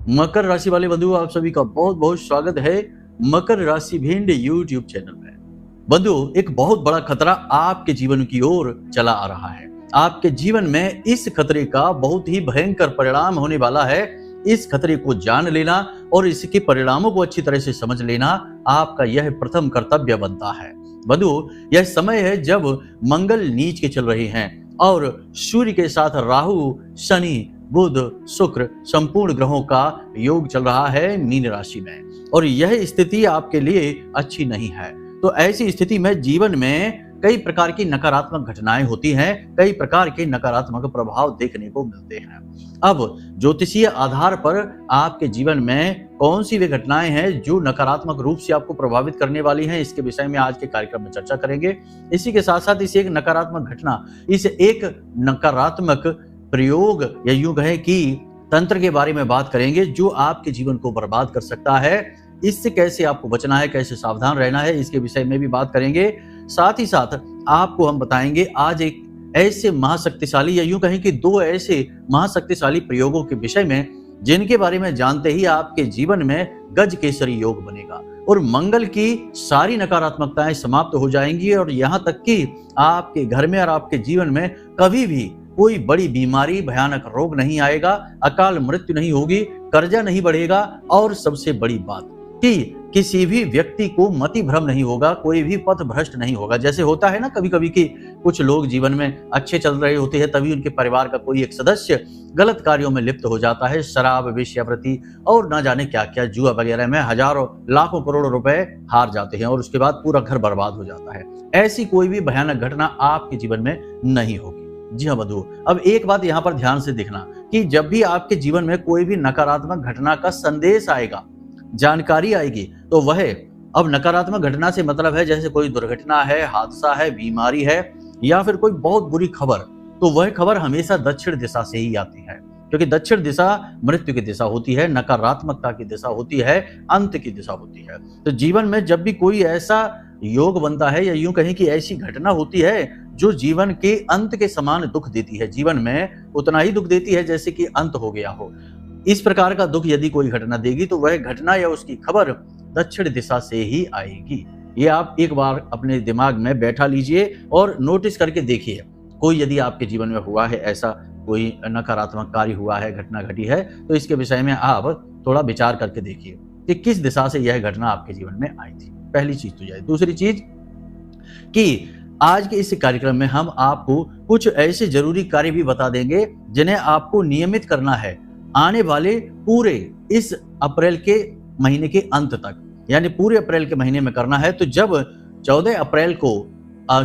मकर राशि वाले बंधु, आप सभी का बहुत बहुत स्वागत है मकर राशि भिंड यूट्यूब चैनल में। बंधु, एक बहुत बड़ा खतरा आपके जीवन की ओर चला आ रहा है। आपके जीवन में इस खतरे का बहुत ही भयंकर परिणाम होने वाला है। इस खतरे को जान लेना और इसके परिणामों को अच्छी तरह से समझ लेना आपका यह प्रथम कर्तव्य बनता है। बंधु, यह समय है जब मंगल नीच के चल रहे हैं और सूर्य के साथ राहु, शनि, बुध, शुक्र संपूर्ण ग्रहों का योग चल रहा है मीन राशि में, और यह स्थिति आपके लिए अच्छी नहीं है। तो ऐसी स्थिति में जीवन में कई प्रकार की नकारात्मक घटनाएं होती हैं, कई प्रकार के नकारात्मक प्रभाव देखने को मिलते हैं। अब ज्योतिषीय आधार पर आपके जीवन में कौन सी वे घटनाएं हैं जो नकारात्मक रूप से आपको प्रभावित करने वाली हैं, इसके विषय में आज के कार्यक्रम में चर्चा करेंगे। इसी के साथ साथ इस एक नकारात्मक घटना, इस एक नकारात्मक प्रयोग या यूं कहें कि तंत्र के बारे में बात करेंगे जो आपके जीवन को बर्बाद कर सकता है। इससे कैसे आपको बचना है, कैसे सावधान रहना है, इसके विषय में भी बात करेंगे। साथ ही साथ आपको हम बताएंगे आज एक ऐसे महाशक्तिशाली या यूं कहें कि दो ऐसे महाशक्तिशाली प्रयोगों के विषय में जिनके बारे में जानते ही आपके जीवन में गज केसरी योग बनेगा और मंगल की सारी नकारात्मकताएं समाप्त हो जाएंगी, और यहां तक कि आपके घर में और आपके जीवन में कभी भी कोई बड़ी बीमारी, भयानक रोग नहीं आएगा, अकाल मृत्यु नहीं होगी, कर्जा नहीं बढ़ेगा, और सबसे बड़ी बात कि किसी भी व्यक्ति को मति भ्रम नहीं होगा, कोई भी पथ भ्रष्ट नहीं होगा। जैसे होता है ना कभी कभी कि कुछ लोग जीवन में अच्छे चल रहे होते हैं, तभी उनके परिवार का कोई एक सदस्य गलत कार्यों में लिप्त हो जाता है, शराब, वेश्यावृत्ति और ना जाने क्या क्या, जुआ वगैरह में हजारों लाखों करोड़ों रुपए हार जाते हैं और उसके बाद पूरा घर बर्बाद हो जाता है। ऐसी कोई भी भयानक घटना आपके जीवन में नहीं होगी। जी हाँ बंधु, अब एक बात यहाँ पर ध्यान से देखना कि जब भी आपके जीवन में कोई भी नकारात्मक घटना का संदेश आएगा, जानकारी आएगी, तो वह, अब नकारात्मक घटना से मतलब है जैसे कोई दुर्घटना है, हादसा है, बीमारी है या फिर कोई बहुत बुरी खबर, तो वह खबर हमेशा दक्षिण दिशा से ही आती है, क्योंकि दक्षिण दिशा मृत्यु की दिशा होती है, नकारात्मकता की दिशा होती है, अंत की दिशा होती है। तो जीवन में जब भी कोई ऐसा योग बनता है या यूं कहें कि ऐसी घटना होती है जो जीवन के अंत के समान दुख देती है, जीवन में उतना ही दुख देती है जैसे कि अंत हो गया हो, इस प्रकार का दुख यदि कोई घटना देगी तो वह घटना या उसकी खबर दक्षिण दिशा से ही आएगी। ये आप एक बार अपने दिमाग में बैठा लीजिए और नोटिस करके देखिए। कोई यदि आपके जीवन में हुआ है, ऐसा कोई नकारात्मक कार्य हुआ है, घटना घटी है, तो इसके विषय में आप थोड़ा विचार करके देखिए कि किस दिशा से यह घटना आपके जीवन में आई थी। पहली चीज तो यह। दूसरी चीज कि आज के इस कार्यक्रम में हम आपको कुछ ऐसे जरूरी कार्य भी बता देंगे जिन्हें आपको नियमित करना है आने वाले पूरे इस अप्रैल के महीने के अंत तक, यानी पूरे अप्रैल के महीने में करना है। तो जब 14 अप्रैल को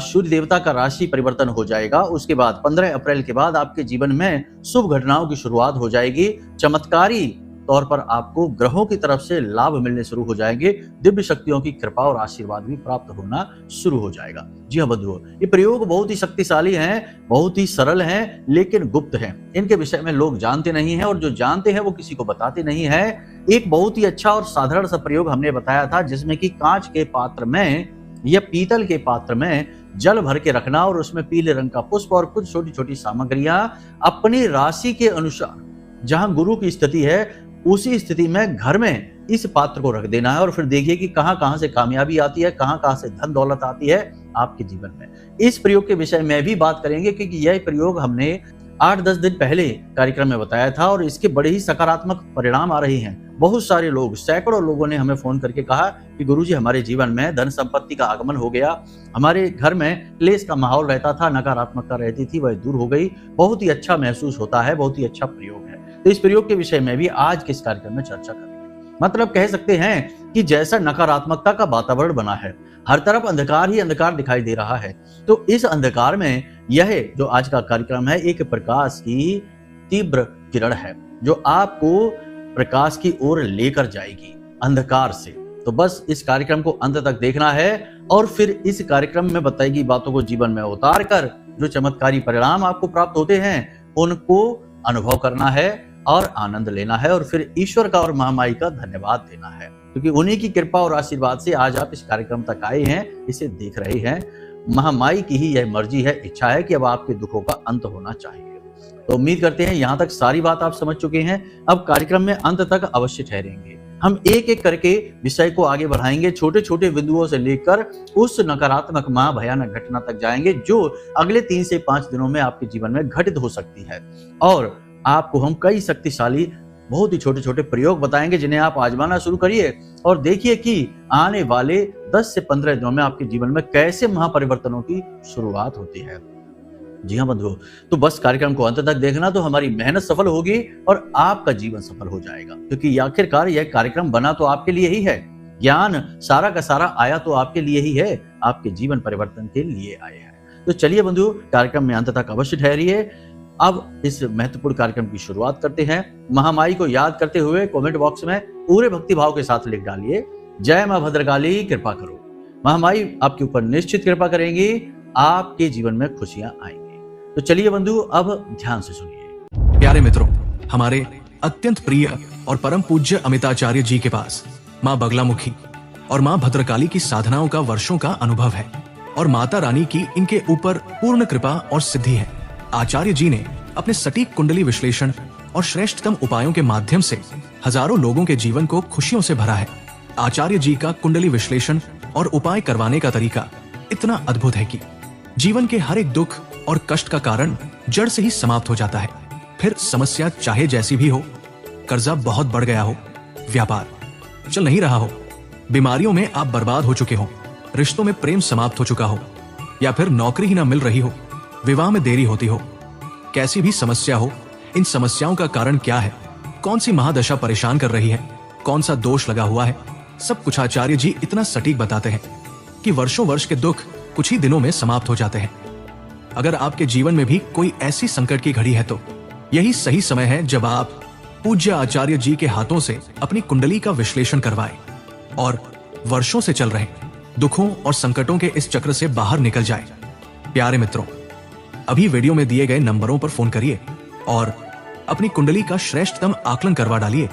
सूर्य देवता का राशि परिवर्तन हो जाएगा, उसके बाद 15 अप्रैल के बाद आपके जीवन में शुभ घटनाओं की शुरुआत हो जाएगी। चमत्कारी तौर पर आपको ग्रहों की तरफ से लाभ मिलने शुरू हो जाएंगे, दिव्य शक्तियों की कृपा और आशीर्वाद भी प्राप्त होना शुरू हो जाएगा। जी हाँ बंधुओं, ये प्रयोग बहुत ही शक्तिशाली हैं, बहुत ही सरल हैं, लेकिन गुप्त हैं। इनके विषय में लोग जानते नहीं हैं और जो जानते हैं वो किसी को बताते नहीं है। एक बहुत ही अच्छा और साधारण सा प्रयोग हमने बताया था, जिसमें कि कांच के पात्र में या पीतल के पात्र में जल भर के रखना और उसमें पीले रंग का पुष्प और कुछ छोटी छोटी सामग्रियां अपनी राशि के अनुसार जहां गुरु की स्थिति है उसी स्थिति में घर में इस पात्र को रख देना है, और फिर देखिए कि कहां कहां से कामयाबी आती है, कहां कहां से धन दौलत आती है आपके जीवन में। इस प्रयोग के विषय में भी बात करेंगे क्योंकि यह प्रयोग हमने 8-10 दिन पहले कार्यक्रम में बताया था और इसके बड़े ही सकारात्मक परिणाम आ रहे हैं। बहुत सारे लोग, सैकड़ों लोगों ने हमें फोन करके कहा कि गुरुजी, हमारे जीवन में धन संपत्ति का आगमन हो गया, हमारे घर में क्लेश का माहौल रहता था, नकारात्मकता रहती थी, वह दूर हो गई, बहुत ही अच्छा महसूस होता है, बहुत ही अच्छा प्रयोग है। तो इस प्रयोग के विषय में भी आज के इस कार्यक्रम में चर्चा करेंगे। मतलब कह सकते हैं कि जैसा नकारात्मकता का वातावरण बना है, हर तरफ अंधकार ही अंधकार दिखाई दे रहा है, तो इस अंधकार में यह जो आज का कार्यक्रम है एक प्रकाश की तीव्र किरण है जो आपको प्रकाश की ओर लेकर जाएगी अंधकार से। तो बस इस कार्यक्रम को अंत तक देखना है और फिर इस कार्यक्रम में बताई गई बातों को जीवन में उतार कर जो चमत्कारी परिणाम आपको प्राप्त होते हैं उनको अनुभव करना है और आनंद लेना है, और फिर ईश्वर का और महामाई का धन्यवाद देना है, क्योंकि उन्हीं की कृपा और आशीर्वाद से आज आप इस कार्यक्रम तक आए हैं, इसे देख रहे हैं। महामाई की ही यह मर्जी है, इच्छा है कि अब आपके दुखों का अंत होना चाहिए। तो उम्मीद करते हैं यहाँ तक सारी बात आप समझ चुके हैं। अब कार्यक्रम में अंत तक अवश्य ठहरेंगे। हम एक एक करके विषय को आगे बढ़ाएंगे, छोटे छोटे बिंदुओं से लेकर उस नकारात्मक भयानक घटना तक जाएंगे जो अगले 3 से 5 दिनों में आपके जीवन में घटित हो सकती है। और आपको हम कई शक्तिशाली बहुत ही छोटे छोटे प्रयोग बताएंगे जिन्हें आप आजमाना शुरू करिए और देखिए कि आने वाले 10 से 15 दिनों में आपके जीवन में कैसे महापरिवर्तनों की शुरुआत होती है। जी हाँ बंधुओं, तो बस कार्यक्रम को अंत तक देखना, तो हमारी मेहनत सफल होगी और आपका जीवन सफल हो जाएगा, क्योंकि आखिरकार यह कार्यक्रम बना तो आपके लिए ही है। ज्ञान सारा का सारा आया तो आपके लिए ही है, आपके जीवन परिवर्तन के लिए आया है। तो चलिए बंधुओं, कार्यक्रम में अंत तक अवश्य ठहरिए। अब इस महत्वपूर्ण कार्यक्रम की शुरुआत करते हैं। महामाई को याद करते हुए कमेंट बॉक्स में पूरे भक्ति भाव के साथ लिख डालिए, जय मां भद्रकाली कृपा करो। महामाई आपके ऊपर निश्चित कृपा करेंगी, आपके जीवन में खुशियां आएंगी। तो चलिए बंधु, अब ध्यान से सुनिए। प्यारे मित्रों, हमारे अत्यंत प्रिय और परम पूज्य अमिताचार्य जी के पास माँ बगलामुखी और माँ भद्रकाली की साधनाओं का वर्षों का अनुभव है और माता रानी की इनके ऊपर पूर्ण कृपा और सिद्धि है। आचार्य जी ने अपने सटीक कुंडली विश्लेषण और श्रेष्ठतम उपायों के माध्यम से हजारों लोगों के जीवन को खुशियों से भरा है। आचार्य जी का कुंडली विश्लेषण और उपाय करवाने का तरीका इतना अद्भुत है कि जीवन के हर एक दुख और कष्ट का कारण जड़ से ही समाप्त हो जाता है। फिर समस्या चाहे जैसी भी हो, कर्जा बहुत बढ़ गया हो, व्यापार चल नहीं रहा हो, बीमारियों में आप बर्बाद हो चुके हो, रिश्तों में प्रेम समाप्त हो चुका हो, या फिर नौकरी ही ना मिल रही हो, विवाह में देरी होती हो, कैसी भी समस्या हो, इन समस्याओं का कारण क्या है, कौन सी महादशा परेशान कर रही है, कौन सा दोष लगा हुआ है, सब कुछ आचार्य जी इतना सटीक बताते हैं कि वर्षों वर्ष के दुख कुछ ही दिनों में समाप्त हो जाते हैं। अगर आपके जीवन में भी कोई ऐसी संकट की घड़ी है तो यही सही समय है जब आप पूज्य आचार्य जी के हाथों से अपनी कुंडली का विश्लेषण करवाएं और वर्षों से चल रहे दुखों और संकटों के इस चक्र से बाहर निकल जाएं। प्यारे मित्रों, अभी वीडियो में दिए गए नंबरों पर फोन करिए और अपनी कुंडली का श्रेष्ठतम आकलन करवा डालिए।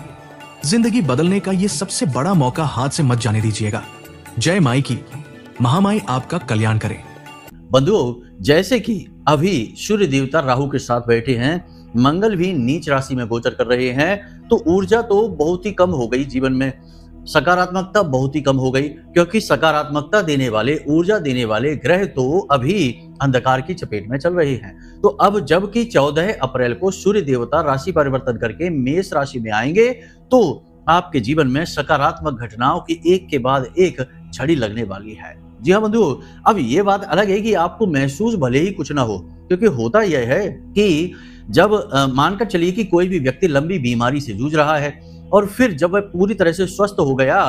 जिंदगी बदलने का ये सबसे बड़ा मौका हाथ से मत जाने दीजिएगा। जय माई की, महामाई आपका कल्याण करे। बंधुओं, जैसे कि अभी सूर्य देवता राहु के साथ बैठे हैं, मंगल भी नीच राशि में गोचर कर रहे हैं, तो ऊर्जा तो बहुत ही कम हो गई, जीवन में सकारात्मकता बहुत ही कम हो गई, क्योंकि सकारात्मकता देने वाले, ऊर्जा देने वाले ग्रह तो अभी अंधकार की चपेट में चल रहे हैं। तो अब जबकि 14 अप्रैल को सूर्य देवता राशि परिवर्तन करके मेष राशि में आएंगे, तो आपके जीवन में सकारात्मक घटनाओं की एक के बाद एक झड़ी लगने वाली है। जी हाँ बंधुओं, अब ये बात अलग है कि आपको महसूस भले ही कुछ ना हो, क्योंकि होता यह है कि जब मानकर चलिए कि कोई भी व्यक्ति लंबी बीमारी से जूझ रहा है और फिर जब वह पूरी तरह से स्वस्थ हो गया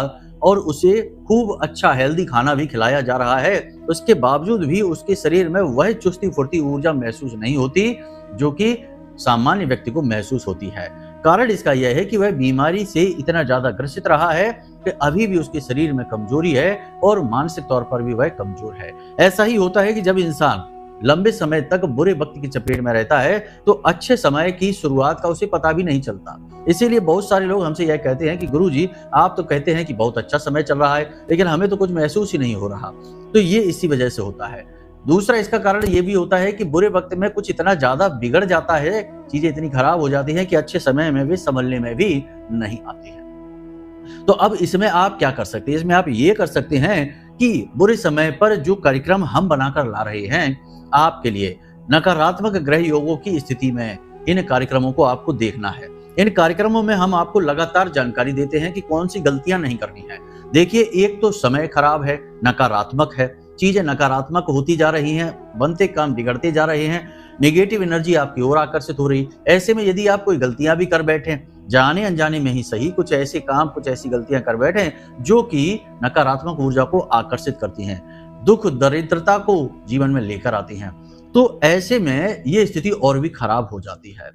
और उसे खूब अच्छा हेल्दी खाना भी खिलाया जा रहा है, उसके बावजूद भी उसके शरीर में वह चुस्ती फुर्ती ऊर्जा महसूस नहीं होती जो कि सामान्य व्यक्ति को महसूस होती है। कारण इसका यह है कि वह बीमारी से इतना ज्यादा ग्रसित रहा है कि अभी भी उसके शरीर में कमजोरी है और मानसिक तौर पर भी वह कमजोर है। ऐसा ही होता है कि जब इंसान लंबे समय तक बुरे वक्त की चपेट में रहता है तो अच्छे समय की शुरुआत का उसे पता भी नहीं चलता। इसीलिए बहुत सारे लोग हमसे यह कहते हैं कि गुरुजी, आप तो कहते हैं कि बहुत अच्छा समय चल रहा है, लेकिन हमें तो कुछ महसूस ही नहीं हो रहा। तो ये इसी वजह से होता है। दूसरा इसका कारण ये भी होता है कि बुरे वक्त में कुछ इतना ज्यादा बिगड़ जाता है, चीजें इतनी खराब हो जाती हैं कि अच्छे समय में भी संभलने में भी नहीं आती है। तो अब इसमें आप क्या कर सकते हैं? इसमें आप ये कर सकते हैं कि बुरे समय पर जो कार्यक्रम हम बनाकर ला रहे हैं आपके लिए, नकारात्मक ग्रह योगों की स्थिति में इन कार्यक्रमों को आपको देखना है। इन कार्यक्रमों में हम आपको लगातार जानकारी देते हैं कि कौन सी गलतियां नहीं करनी है। देखिए, एक तो समय खराब है, नकारात्मक है, चीजें नकारात्मक होती जा रही हैं, बनते काम बिगड़ते जा रहे हैं, नेगेटिव एनर्जी आपकी ओर आकर्षित हो रही। ऐसे में यदि आप कोई गलतियां भी कर बैठे, जाने अनजाने में ही सही, कुछ ऐसे काम, कुछ ऐसी गलतियां कर बैठे जो कि नकारात्मक ऊर्जा को आकर्षित करती हैं, दुख दरिद्रता को जीवन में लेकर आती हैं, तो ऐसे में ये स्थिति और भी खराब हो जाती है।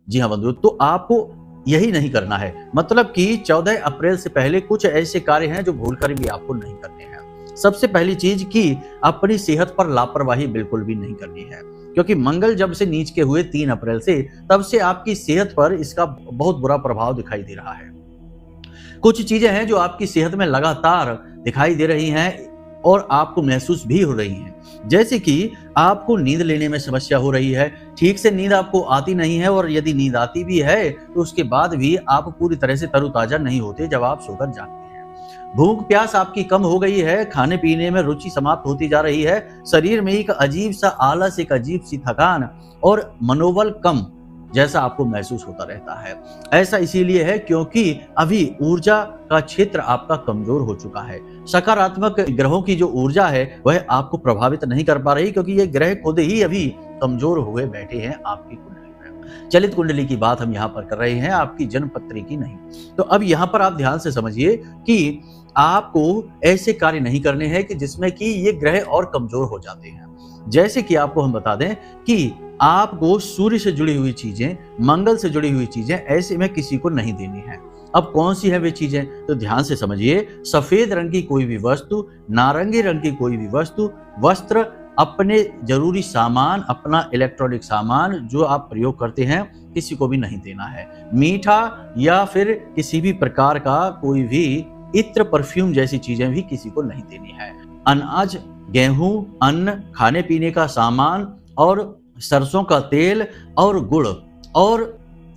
जी हाँ बंधुओं, तो आपको यही नहीं करना है। मतलब कि 14 अप्रैल से पहले कुछ ऐसे कार्य हैं जो भूलकर भी आपको नहीं करने हैं। सबसे पहली चीज कि अपनी सेहत पर लापरवाही बिल्कुल भी नहीं करनी है, क्योंकि मंगल जब से नीच के हुए 3 अप्रैल से, तब से आपकी सेहत पर इसका बहुत बुरा प्रभाव दिखाई दे रहा है। कुछ चीजें हैं जो आपकी सेहत में लगातार दिखाई दे रही हैं और आपको महसूस भी हो रही हैं। जैसे कि आपको नींद लेने में समस्या हो रही है, ठीक से नींद आपको आती नहीं है, और यदि नींद आती भी है तो उसके बाद भी आप पूरी तरह से तरोताजा नहीं होते जब आप सोकर जागते हैं। भूख प्यास आपकी कम हो गई है, खाने पीने में रुचि समाप्त होती जा रही है, शरीर में एक अजीब सा आलस, एक अजीब सी थकान और मनोबल कम जैसा आपको महसूस होता रहता है। ऐसा इसीलिए है क्योंकि अभी ऊर्जा का क्षेत्र आपका कमजोर हो चुका है। सकारात्मक ग्रहों की जो ऊर्जा है वह आपको प्रभावित नहीं कर पा रही, क्योंकि ये ग्रह खुद ही अभी कमजोर हुए बैठे हैं आपकी कुंडली में। चलित कुंडली की बात हम यहाँ पर कर रहे हैं, आपकी जन्म पत्री की नहीं। तो अब यहाँ पर आप ध्यान से समझिए कि आपको ऐसे कार्य नहीं करने हैं कि जिसमें कि ये ग्रह और कमजोर हो जाते हैं। जैसे कि आपको हम बता दें कि आपको सूर्य से जुड़ी हुई चीजें, मंगल से जुड़ी हुई चीजें ऐसे में किसी को नहीं देनी है। अब कौन सी है वे चीजें, तो ध्यान से समझिए। सफेद रंग की कोई भी वस्तु, नारंगी रंग की कोई भी वस्तु, वस्त्र, अपने जरूरी सामान, अपना इलेक्ट्रॉनिक सामान जो आप प्रयोग करते हैं किसी को भी नहीं देना है। मीठा या फिर किसी भी प्रकार का कोई भी इत्र, परफ्यूम जैसी चीजें भी किसी को नहीं देनी है। अनाज, गेहूं, अन्न, खाने पीने का सामान और सरसों का तेल और गुड़ और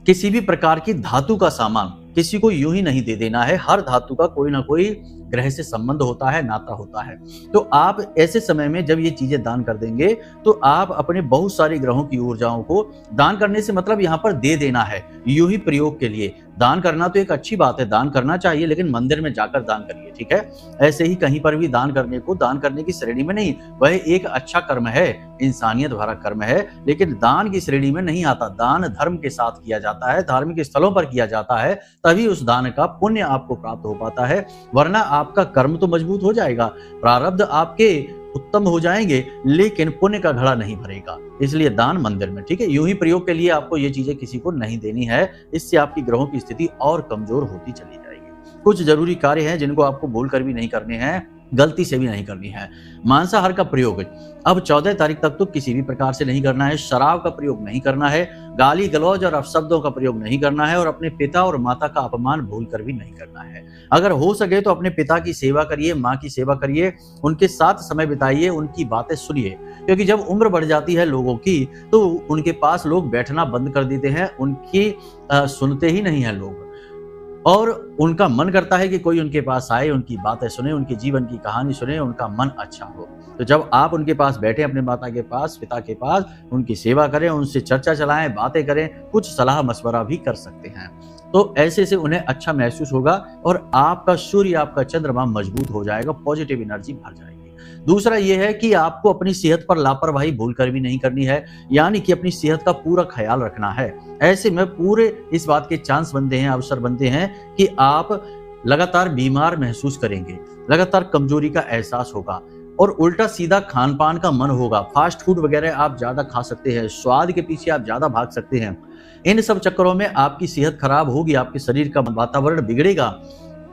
किसी भी प्रकार की धातु का सामान किसी को यूं ही नहीं दे देना है। हर धातु का कोई ना कोई ग्रह से संबंध होता है, नाता होता है। तो आप ऐसे समय में जब ये चीजें दान कर देंगे तो आप अपने बहुत सारे ग्रहों की ऊर्जाओं को दान करने से मतलब यहाँ पर दे देना है, यूं ही प्रयोग के लिए। दान करना तो एक अच्छी बात है, दान करना चाहिए, लेकिन मंदिर में जाकर दान करिए, ठीक है। ऐसे ही कहीं पर भी दान करने को दान करने की श्रेणी में नहीं, वह एक अच्छा कर्म है, इंसानियत भरा कर्म है, लेकिन दान की श्रेणी में नहीं आता। दान धर्म के साथ किया जाता है, धार्मिक स्थलों पर किया जाता है, तभी उस दान का पुण्य आपको प्राप्त हो पाता है। वरना आपका कर्म तो मजबूत हो जाएगा, प्रारब्ध आपके उत्तम हो जाएंगे, लेकिन पुण्य का घड़ा नहीं भरेगा। इसलिए दान मंदिर में, ठीक है। यूं ही प्रयोग के लिए आपको ये चीजें किसी को नहीं देनी है, इससे आपकी ग्रहों की स्थिति और कमजोर होती चली जाएगी। कुछ जरूरी कार्य हैं जिनको आपको भूलकर भी नहीं करने हैं, गलती से भी नहीं करनी है। मांसाहार का प्रयोग अब 14 तारीख तक तो किसी भी प्रकार से नहीं करना है। शराब का प्रयोग नहीं करना है, गाली गलौज और अपशब्दों का प्रयोग नहीं करना है, और अपने पिता और माता का अपमान भूलकर भी नहीं करना है। अगर हो सके तो अपने पिता की सेवा करिए, माँ की सेवा करिए, उनके साथ समय बिताइए, उनकी बातें सुनिए, क्योंकि जब उम्र बढ़ जाती है लोगों की तो उनके पास लोग बैठना बंद कर देते हैं, उनकी सुनते ही नहीं है लोग, और उनका मन करता है कि कोई उनके पास आए, उनकी बातें सुने, उनके जीवन की कहानी सुने, उनका मन अच्छा हो। तो जब आप उनके पास बैठे, अपने माता के पास, पिता के पास, उनकी सेवा करें, उनसे चर्चा चलाएं, बातें करें, कुछ सलाह मशवरा भी कर सकते हैं। तो ऐसे से उन्हें अच्छा महसूस होगा और आपका सूर्य, आपका चंद्रमा मजबूत हो जाएगा, पॉजिटिव एनर्जी भर जाएगी। दूसरा यह है कि आपको अपनी सेहत पर लापरवाही भूलकर भी नहीं करनी है, यानी कि अपनी सेहत का पूरा ख्याल रखना है। ऐसे में पूरे इस बात के चांस बनते हैं, अवसर बनते हैं कि आप लगातार बीमार महसूस करेंगे, लगातार कमजोरी का एहसास होगा और उल्टा सीधा खान पान का मन होगा। फास्ट फूड वगैरह आप ज्यादा खा सकते हैं, स्वाद के पीछे आप ज्यादा भाग सकते हैं। इन सब चक्करों में आपकी सेहत खराब होगी, आपके शरीर का वातावरण बिगड़ेगा,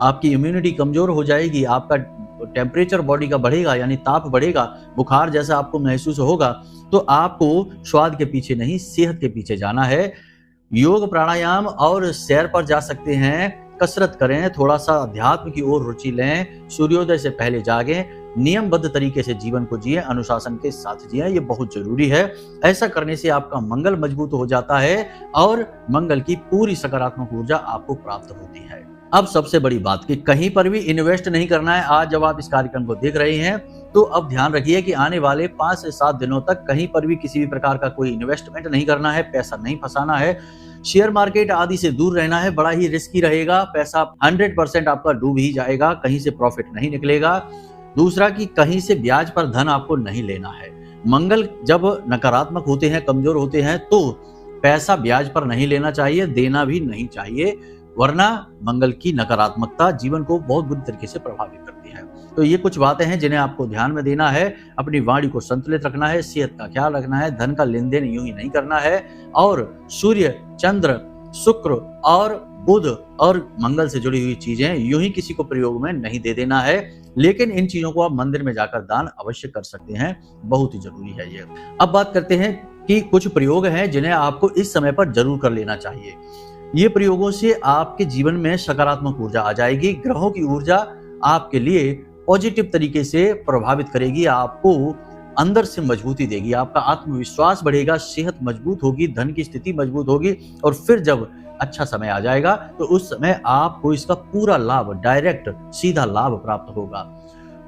आपकी इम्यूनिटी कमजोर हो जाएगी, आपका टेम्परेचर बॉडी का बढ़ेगा, यानी ताप बढ़ेगा, बुखार जैसा आपको महसूस होगा। तो आपको स्वाद के पीछे नहीं, सेहत के पीछे जाना है। योग, प्राणायाम और सैर पर जा सकते हैं, कसरत करें, थोड़ा सा अध्यात्म की ओर रुचि लें, सूर्योदय से पहले जागें, नियमबद्ध तरीके से जीवन को जिए, अनुशासन के साथ जिए, ये बहुत जरूरी है। ऐसा करने से आपका मंगल मजबूत हो जाता है और मंगल की पूरी सकारात्मक ऊर्जा आपको प्राप्त होती है। अब सबसे बड़ी बात कि कहीं पर भी इन्वेस्ट नहीं करना है। आज जब आप इस कार्यक्रम को देख रहे हैं तो अब ध्यान रखिए कि आने वाले 5 से 7 दिनों तक कहीं पर भी किसी भी प्रकार का कोई इन्वेस्टमेंट नहीं करना है, पैसा नहीं फंसाना है, शेयर मार्केट आदि से दूर रहना है, बड़ा ही रिस्की रहेगा, पैसा 100% आपका डूब ही जाएगा, कहीं से प्रॉफिट नहीं निकलेगा। दूसरा कि कहीं से ब्याज पर धन आपको नहीं लेना है। मंगल जब नकारात्मक होते हैं, कमजोर होते हैं, तो पैसा ब्याज पर नहीं लेना चाहिए, देना भी नहीं चाहिए, वरना मंगल की नकारात्मकता जीवन को बहुत बुरी तरीके से प्रभावित करती है। तो ये कुछ बातें हैं जिन्हें आपको ध्यान में देना है। अपनी वाणी को संतुलित रखना है, सेहत का ख्याल रखना है, धन का लेन देन यूं ही नहीं करना है, और सूर्य, चंद्र, शुक्र और बुध और मंगल से जुड़ी हुई चीजें यूं ही किसी को प्रयोग में नहीं दे देना है। लेकिन इन चीजों को आप मंदिर में जाकर दान अवश्य कर सकते हैं, बहुत ही जरूरी है ये। अब बात करते हैं कि कुछ प्रयोग हैं जिन्हें आपको इस समय पर जरूर कर लेना चाहिए। ये प्रयोगों से आपके जीवन में सकारात्मक ऊर्जा आ जाएगी, ग्रहों की ऊर्जा आपके लिए पॉजिटिव तरीके से प्रभावित करेगी, आपको अंदर से मजबूती देगी, आपका आत्मविश्वास बढ़ेगा, सेहत मजबूत होगी, धन की स्थिति मजबूत होगी। और फिर जब अच्छा समय आ जाएगा तो उस समय आपको इसका पूरा लाभ, डायरेक्ट सीधा लाभ प्राप्त होगा।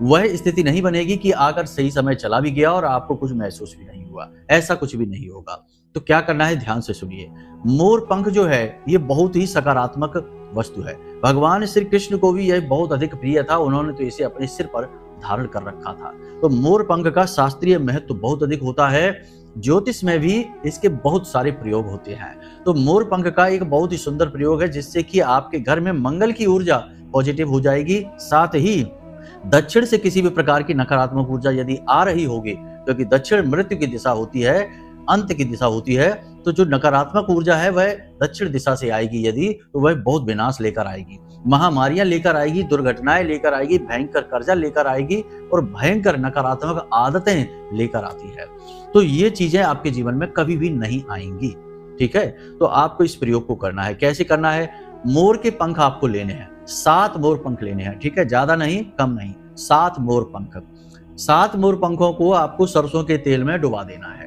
वह स्थिति नहीं बनेगी कि आकर सही समय चला भी गया और आपको कुछ महसूस भी नहीं हुआ, ऐसा कुछ भी नहीं होगा। तो क्या करना है, ध्यान से सुनिए। मोर पंख जो है ये बहुत ही सकारात्मक वस्तु है। भगवान श्री कृष्ण को भी यह बहुत अधिक प्रिय था, उन्होंने तो इसे अपने सिर पर धारण कर रखा था। तो मोर पंख का शास्त्रीय महत्व बहुत अधिक होता है, ज्योतिष में भी इसके बहुत सारे प्रयोग होते हैं। तो मोर पंख का एक बहुत ही सुंदर प्रयोग है जिससे कि आपके घर में मंगल की ऊर्जा पॉजिटिव हो जाएगी। साथ ही दक्षिण से किसी भी प्रकार की नकारात्मक ऊर्जा यदि आ रही होगी, क्योंकि दक्षिण मृत्यु की दिशा होती है, अंत की दिशा होती है, तो जो नकारात्मक ऊर्जा है वह दक्षिण दिशा से आएगी यदि, तो वह बहुत विनाश लेकर आएगी, महामारियां लेकर आएगी, दुर्घटनाएं लेकर आएगी, भयंकर कर्जा लेकर आएगी और भयंकर नकारात्मक आदतें लेकर आती है। तो ये चीजें आपके जीवन में कभी भी नहीं आएंगी। ठीक है, तो आपको इस प्रयोग को करना है। कैसे करना है, मोर के पंख आपको लेने हैं, 7 मोर पंख लेने हैं। ठीक है, ज्यादा नहीं, कम नहीं, 7 मोर पंख। 7 मोर पंखों को आपको सरसों के तेल में डुबा देना है।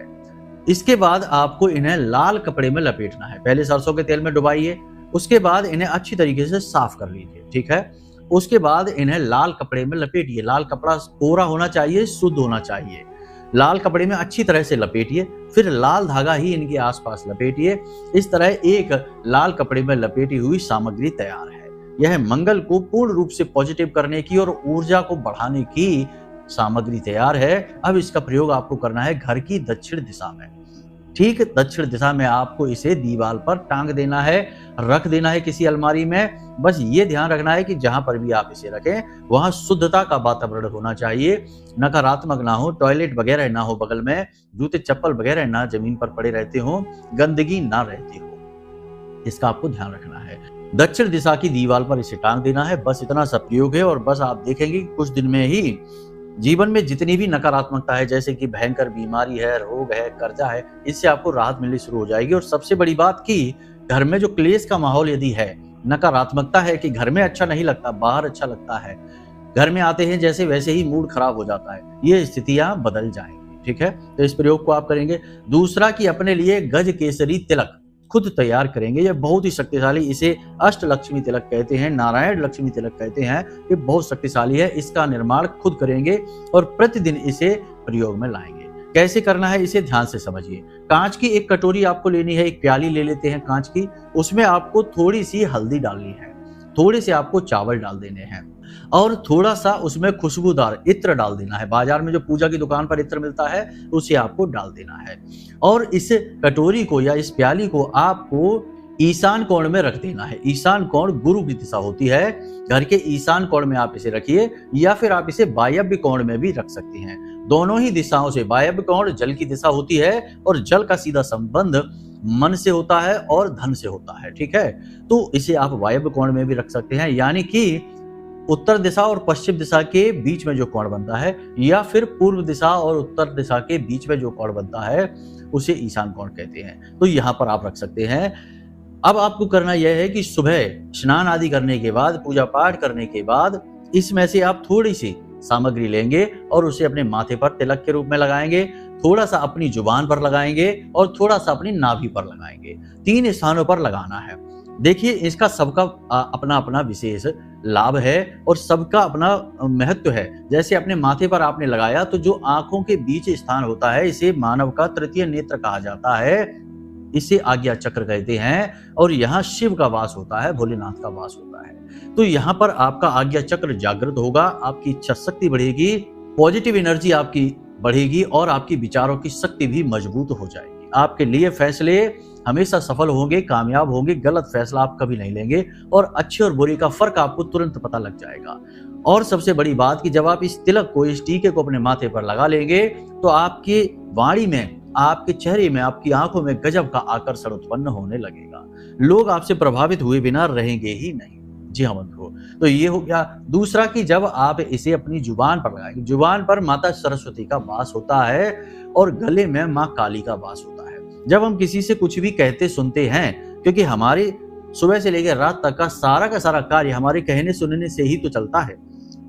इसके बाद आपको इन्हें लाल कपड़े में लपेटना है। पहले सरसों के तेल में डुबाइए, उसके बाद इन्हें अच्छी तरीके से साफ कर लीजिए। ठीक है, उसके बाद इन्हें लाल कपड़े में लपेटिए। लाल कपड़ा कोरा होना चाहिए, शुद्ध होना चाहिए। लाल कपड़े में अच्छी तरह से लपेटिए, फिर लाल धागा ही इनके आसपास लपेटिए। इस तरह एक लाल कपड़े में लपेटी हुई सामग्री तैयार है। यह मंगल को पूर्ण रूप से पॉजिटिव करने की और ऊर्जा को बढ़ाने की सामग्री तैयार है। अब इसका प्रयोग आपको करना है घर की दक्षिण दिशा में। ठीक दक्षिण दिशा में आपको इसे दीवार पर टांग देना है, रख देना है किसी अलमारी में। बस ये ध्यान रखना है कि जहां पर भी आप इसे रखें वहां शुद्धता का वातावरण होना चाहिए, नकारात्मक ना हो, टॉयलेट वगैरह ना हो बगल में, जूते चप्पल वगैरह ना जमीन पर पड़े रहते हो, गंदगी ना रहती हो, इसका आपको ध्यान रखना है। दक्षिण दिशा की दीवार पर इसे टांग देना है। बस इतना सा प्रयोग है और बस आप देखेंगे कि कुछ दिन में ही जीवन में जितनी भी नकारात्मकता है, जैसे कि भयंकर बीमारी है, रोग है, कर्जा है, इससे आपको राहत मिलनी शुरू हो जाएगी। और सबसे बड़ी बात कि घर में जो क्लेश का माहौल यदि है, नकारात्मकता है कि घर में अच्छा नहीं लगता, बाहर अच्छा लगता है, घर में आते हैं जैसे वैसे ही मूड खराब हो जाता है, ये स्थितियां बदल जाएंगी। ठीक है, तो इस प्रयोग को आप करेंगे। दूसरा कि अपने लिए गज केसरी तिलक खुद तैयार करेंगे। यह बहुत ही शक्तिशाली, इसे अष्ट लक्ष्मी तिलक कहते हैं, नारायण लक्ष्मी तिलक कहते हैं। ये बहुत शक्तिशाली है। इसका निर्माण खुद करेंगे और प्रतिदिन इसे प्रयोग में लाएंगे। कैसे करना है इसे ध्यान से समझिए। कांच की एक कटोरी आपको लेनी है, एक प्याली ले लेते हैं कांच की, उसमें आपको थोड़ी सी हल्दी डालनी है, थोड़े से आपको चावल डाल देने हैं और थोड़ा सा उसमें खुशबूदार इत्र डाल देना है। बाजार में जो पूजा की दुकान पर इत्र मिलता है उसे आपको डाल देना है और इस कटोरी को या इस प्याली को आपको ईशान कोण में रख देना है। ईशान कोण गुरु की दिशा होती है, घर के ईशान कोण में आप इसे रखिए या फिर आप इसे वायव्य कोण में भी रख सकते हैं। दोनों ही दिशाओं से, वायव्य कोण जल की दिशा होती है और जल का सीधा संबंध मन से होता है और धन से होता है। ठीक है, तो इसे आप वायव्य कोण में भी रख सकते हैं, यानी कि उत्तर दिशा और पश्चिम दिशा के बीच में जो कोण बनता है, या फिर पूर्व दिशा और उत्तर दिशा के बीच में जो कोण बनता है उसे ईशान कोण कहते हैं। तो यहाँ पर आप रख सकते हैं। अब आपको करना यह है कि सुबह स्नान आदि करने के बाद, पूजा पाठ करने के बाद, इसमें से आप थोड़ी सी सामग्री लेंगे और उसे अपने माथे पर तिलक के रूप में लगाएंगे, थोड़ा सा अपनी जुबान पर लगाएंगे और थोड़ा सा अपनी नाभि पर लगाएंगे। 3 स्थानों पर लगाना है। देखिए, इसका सबका अपना अपना विशेष लाभ है और सबका अपना महत्व है। जैसे अपने माथे पर आपने लगाया तो जो आंखों के बीच स्थान होता है, इसे मानव का तृतीय नेत्र कहा जाता है, इसे आज्ञा चक्र कहते हैं और यहाँ शिव का वास होता है, भोलेनाथ का वास होता है। तो यहाँ पर आपका आज्ञा चक्र जागृत होगा, आपकी इच्छा शक्ति बढ़ेगी, पॉजिटिव एनर्जी आपकी बढ़ेगी और आपकी विचारों की शक्ति भी मजबूत हो जाएगी। आपके लिए फैसले हमेशा सफल होंगे, कामयाब होंगे, गलत फैसला आप कभी नहीं लेंगे और अच्छे और बुरे का फर्क आपको तुरंत पता लग जाएगा। और सबसे बड़ी बात कि जब आप इस तिलक को, इस टीके को अपने माथे पर लगा लेंगे तो आपकी वाणी में, आपके चेहरे में, आपकी आंखों में गजब का आकर्षण उत्पन्न होने लगेगा। लोग आपसे प्रभावित हुए बिना रहेंगे ही नहीं। जी हाँ बंधुओं, तो ये हो गया। दूसरा कि जब आप इसे अपनी जुबान पर लगाएंगे, जुबान पर माता सरस्वती का वास होता है और गले में माँ काली का वास होता है। जब हम किसी से कुछ भी कहते सुनते हैं, क्योंकि हमारे सुबह से लेकर रात तक का सारा कार्य हमारे कहने सुनने से ही तो चलता है,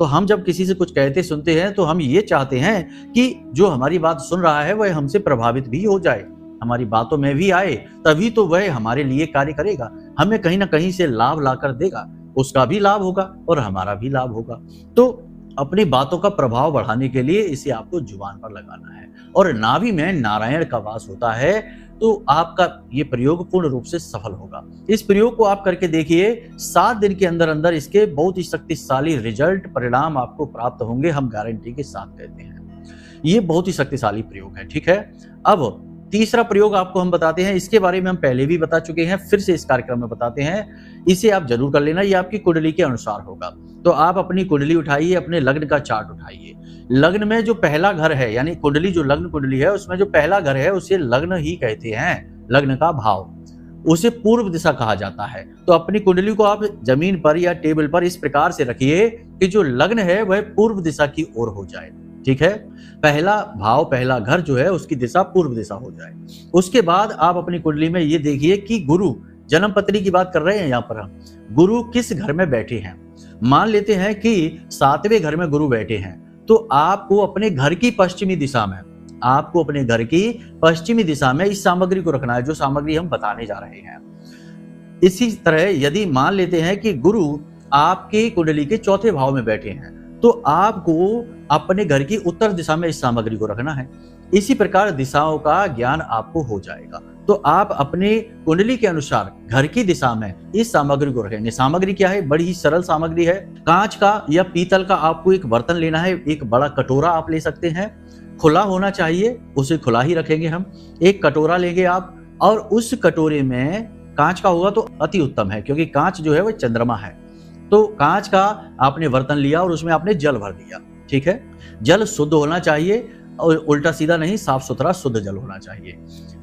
तो हम जब किसी से कुछ कहते सुनते हैं तो हम ये चाहते हैं कि जो हमारी बात सुन रहा है वह हमसे प्रभावित भी हो जाए, हमारी बातों में भी आए, तभी तो वह हमारे लिए कार्य करेगा, हमें कहीं ना कहीं से लाभ लाकर देगा, उसका भी लाभ होगा और हमारा भी लाभ होगा। तो अपनी बातों का प्रभाव बढ़ाने के लिए इसे आपको जुबान पर लगाना है। और नाभि में नारायण का वास होता है, तो आपका ये प्रयोग पूर्ण रूप से सफल होगा। इस प्रयोग को आप करके देखिए, 7 दिन के अंदर अंदर इसके बहुत ही शक्तिशाली रिजल्ट परिणाम आपको प्राप्त होंगे, हम गारंटी के साथ कहते हैं। ये बहुत ही शक्तिशाली प्रयोग है, ठीक है। अब तीसरा प्रयोग आपको हम बताते हैं, इसके बारे में हम पहले भी बता चुके हैं, फिर से इस कार्यक्रम में बताते हैं। इसे आप जरूर कर लेना, ये आपकी कुंडली के अनुसार होगा। तो आप अपनी कुंडली उठाइए, अपने लग्न का चार्ट उठाइए। लग्न में जो पहला घर है, यानी कुंडली जो लग्न कुंडली है उसमें जो पहला घर है उसे लग्न ही कहते हैं। लग्न का भाव उसे पूर्व दिशा कहा जाता है। तो अपनी कुंडली को आप जमीन पर या टेबल पर इस प्रकार से रखिए कि जो लग्न है वह पूर्व दिशा की ओर हो जाए, ठीक है। पहला भाव, पहला घर जो है उसकी दिशा पूर्व दिशा हो जाए। उसके बाद आप अपनी कुंडली में ये देखिए कि गुरु, जन्म पत्री की बात कर रहे हैं यहाँ पर हम, गुरु किस घर में बैठे हैं। मान लेते हैं कि 7वें घर में गुरु बैठे हैं, तो आपको अपने घर की पश्चिमी दिशा में, आपको अपने घर की पश्चिमी दिशा में इस सामग्री को रखना है, जो सामग्री हम बताने जा रहे हैं। इसी तरह यदि मान लेते हैं कि गुरु आपकी कुंडली के 4थे भाव में बैठे हैं, तो आपको अपने घर की उत्तर दिशा में इस सामग्री को रखना है। इसी प्रकार दिशाओं का ज्ञान आपको हो जाएगा। तो आप अपने कुंडली के अनुसार घर की दिशा में इस सामग्री को रखेंगे। सामग्री क्या है? बड़ी ही सरल सामग्री है। कांच का या पीतल का आपको एक बर्तन लेना है, एक बड़ा कटोरा आप ले सकते हैं, खुला होना चाहिए, उसे खुला ही रखेंगे हम। एक कटोरा लेंगे आप, और उस कटोरे में कांच का होगा तो अति उत्तम है, क्योंकि कांच जो है वह चंद्रमा है। तो कांच का आपने बर्तन लिया और उसमें आपने जल भर दिया, ठीक है। जल शुद्ध होना चाहिए और उल्टा सीधा नहीं, साफ सुथरा शुद्ध जल होना चाहिए।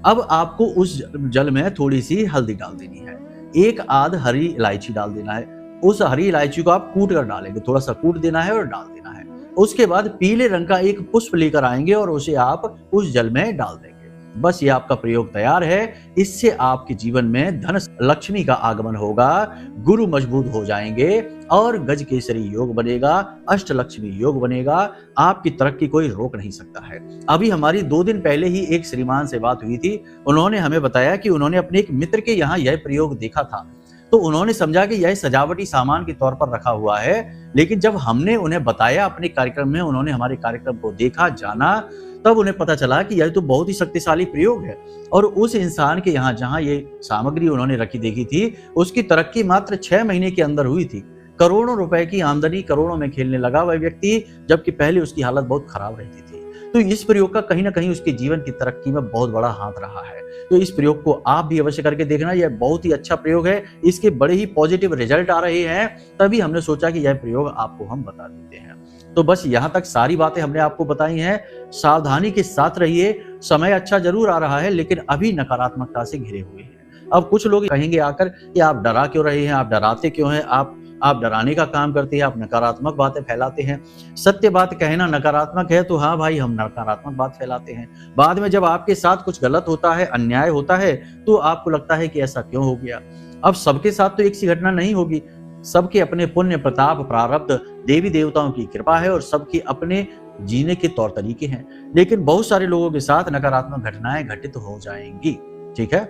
अब आपको उस जल में थोड़ी सी हल्दी डाल देनी है, एक आध हरी इलायची डाल देना है। उस हरी इलायची को आप कूट कर डालेंगे, थोड़ा सा कूट देना है और डाल देना है। उसके बाद पीले रंग का एक पुष्प लेकर आएंगे और उसे आप उस जल में डाल देंगे। बस ये आपका प्रयोग तैयार है। इससे आपके जीवन में धन लक्ष्मी का आगमन होगा, गुरु मजबूत हो जाएंगे और गज केसरी योग बनेगा, अष्ट लक्ष्मी योग बनेगा। आपकी तरक्की कोई रोक नहीं सकता है। अभी हमारी 2 दिन पहले ही एक श्रीमान से बात हुई थी। उन्होंने हमें बताया कि उन्होंने अपने एक मित्र के यहाँ यह प्रयोग देखा था, तो उन्होंने समझा कि यह सजावटी सामान के तौर पर रखा हुआ है। लेकिन जब हमने उन्हें बताया अपने कार्यक्रम में, उन्होंने हमारे कार्यक्रम को देखा, जाना, तब उन्हें पता चला कि यह तो बहुत ही शक्तिशाली प्रयोग है। और उस इंसान के यहाँ जहाँ ये सामग्री उन्होंने रखी देखी थी, उसकी तरक्की मात्र 6 महीने के अंदर हुई थी। करोड़ों रुपए की आमदनी, करोड़ों में खेलने लगा वह व्यक्ति, जबकि पहले उसकी हालत बहुत खराब रहती थी। तो इस प्रयोग का कहीं ना कहीं उसके जीवन की तरक्की में बहुत बड़ा हाथ रहा है। तो इस प्रयोग को आप भी अवश्य करके देखना, यह बहुत ही अच्छा प्रयोग है। इसके बड़े ही पॉजिटिव रिजल्ट आ रहे हैं, तभी हमने सोचा कि यह प्रयोग आपको हम बता देते हैं। तो बस यहाँ तक सारी बातें हमने आपको बताई हैं। सावधानी के साथ रहिए। समय अच्छा जरूर आ रहा है, लेकिन अभी नकारात्मकता से घिरे हुए हैं। अब कुछ लोग कहेंगे आकर कि आप डरा क्यों रहे हैं, आप डराते क्यों हैं, आप डराने का काम करते हैं, आप नकारात्मक बातें फैलाते हैं। सत्य बात कहना नकारात्मक है तो हाँ भाई, हम नकारात्मक बात फैलाते हैं। बाद में जब आपके साथ कुछ गलत होता है, अन्याय होता है, तो आपको लगता है कि ऐसा क्यों हो गया। अब सबके साथ तो एक सी घटना नहीं होगी, सबके अपने पुण्य, प्रताप, प्रारब्ध, देवी देवताओं की कृपा है और सबके अपने जीने के तौर तरीके हैं। लेकिन बहुत सारे लोगों के साथ नकारात्मक घटनाएं घटित हो जाएंगी, ठीक है।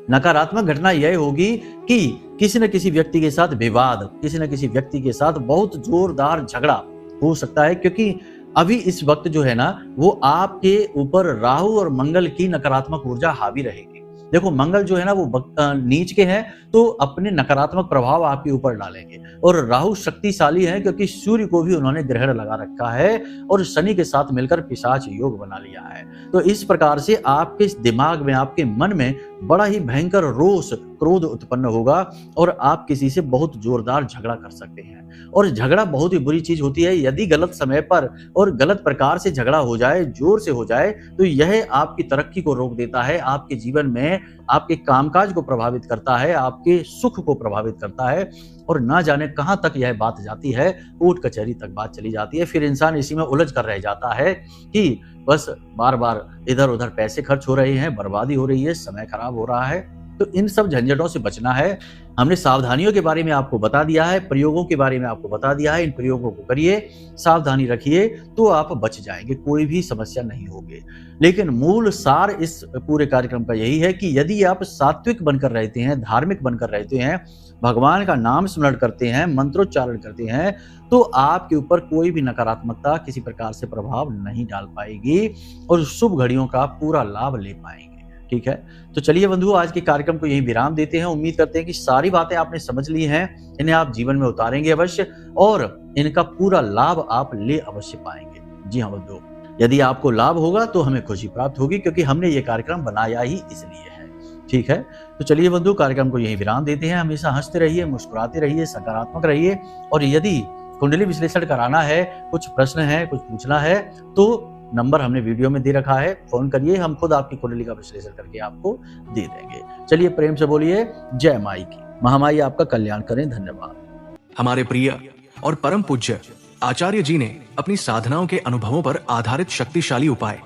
नकारात्मक घटना यह होगी कि किसी न किसी व्यक्ति के साथ विवाद, किसी न किसी व्यक्ति के साथ बहुत जोरदार झगड़ा हो सकता है, क्योंकि अभी इस वक्त जो है ना, वो आपके ऊपर राहु और मंगल की नकारात्मक ऊर्जा हावी रहेगी। देखो, मंगल जो है ना वो नीच के हैं, तो अपने नकारात्मक प्रभाव आपके ऊपर डालेंगे। और राहु शक्तिशाली है, क्योंकि सूर्य को भी उन्होंने ग्रहण लगा रखा है और शनि के साथ मिलकर पिशाच योग बना लिया है। तो इस प्रकार से आपके दिमाग में, आपके मन में बड़ा ही भयंकर रोष, क्रोध उत्पन्न होगा और आप किसी से बहुत जोरदार झगड़ा कर सकते हैं। और झगड़ा बहुत ही बुरी चीज होती है। यदि गलत समय पर और गलत प्रकार से झगड़ा हो जाए, जोर से हो जाए, तो यह आपकी तरक्की को रोक देता है, आपके जीवन में आपके कामकाज को प्रभावित करता है, आपके सुख को प्रभावित करता है, और ना जाने कहां तक यह बात जाती है, कोर्ट कचहरी तक बात चली जाती है। फिर इंसान इसी में उलझ कर रह जाता है कि बस बार बार इधर उधर पैसे खर्च हो रहे हैं, बर्बादी हो रही है, समय खराब हो रहा है। तो इन सब झंझटों से बचना है। हमने सावधानियों के बारे में आपको बता दिया है, प्रयोगों के बारे में आपको बता दिया है। इन प्रयोगों को करिए, सावधानी रखिए, तो आप बच जाएंगे, कोई भी समस्या नहीं होगी। लेकिन मूल सार इस पूरे कार्यक्रम का यही है कि यदि आप सात्विक बनकर रहते हैं, धार्मिक बनकर रहते हैं, भगवान का नाम स्मरण करते हैं, मंत्रोच्चारण करते हैं, तो आपके ऊपर कोई भी नकारात्मकता किसी प्रकार से प्रभाव नहीं डाल पाएगी और शुभ घड़ियों का पूरा लाभ ले पाएंगे। ठीक है, तो चलिए बंधु, आज के कार्यक्रम को यहीं विराम देते हैं। उम्मीद करते हैं कि सारी बातें आपने समझ ली हैं, इन्हें आप जीवन में उतारेंगे अवश्य और इनका पूरा लाभ आप ले अवश्य पाएंगे। जी हाँ बंधु, यदि आपको लाभ होगा तो हमें खुशी प्राप्त होगी, क्योंकि हमने ये कार्यक्रम बनाया ही इसलिए है। ठीक है, तो चलिए बंधु, कार्यक्रम को यहीं विराम देते हैं। हमेशा हंसते रहिए, मुस्कुराते रहिए, सकारात्मक रहिए, और यदि कुंडली विश्लेषण कराना है, कुछ प्रश्न है, कुछ पूछना है, तो नंबर हमने वीडियो में दे रखा है, फोन करिए, हम खुद आपकी कुंडली का विश्लेषण करके आपको दे देंगे। चलिए प्रेम से बोलिए जय माई की। महामाई आपका कल्याण करें। धन्यवाद। हमारे प्रिय और परम पूज्य आचार्य जी ने अपनी साधनाओं के अनुभवों पर आधारित शक्तिशाली उपाय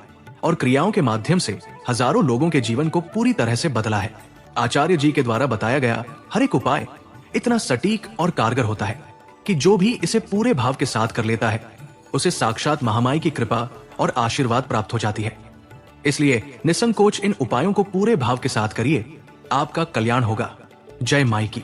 और क्रियाओं के माध्यम से हजारों लोगों के जीवन को पूरी तरह से बदला है। आचार्य जी के द्वारा बताया गया हर एक उपाय इतना सटीक और कारगर होता है कि जो भी इसे पूरे भाव के साथ कर लेता है, उसे साक्षात महामाई की कृपा और आशीर्वाद प्राप्त हो जाती है। इसलिए निसंकोच इन उपायों को पूरे भाव के साथ करिए, आपका कल्याण होगा। जय माई की।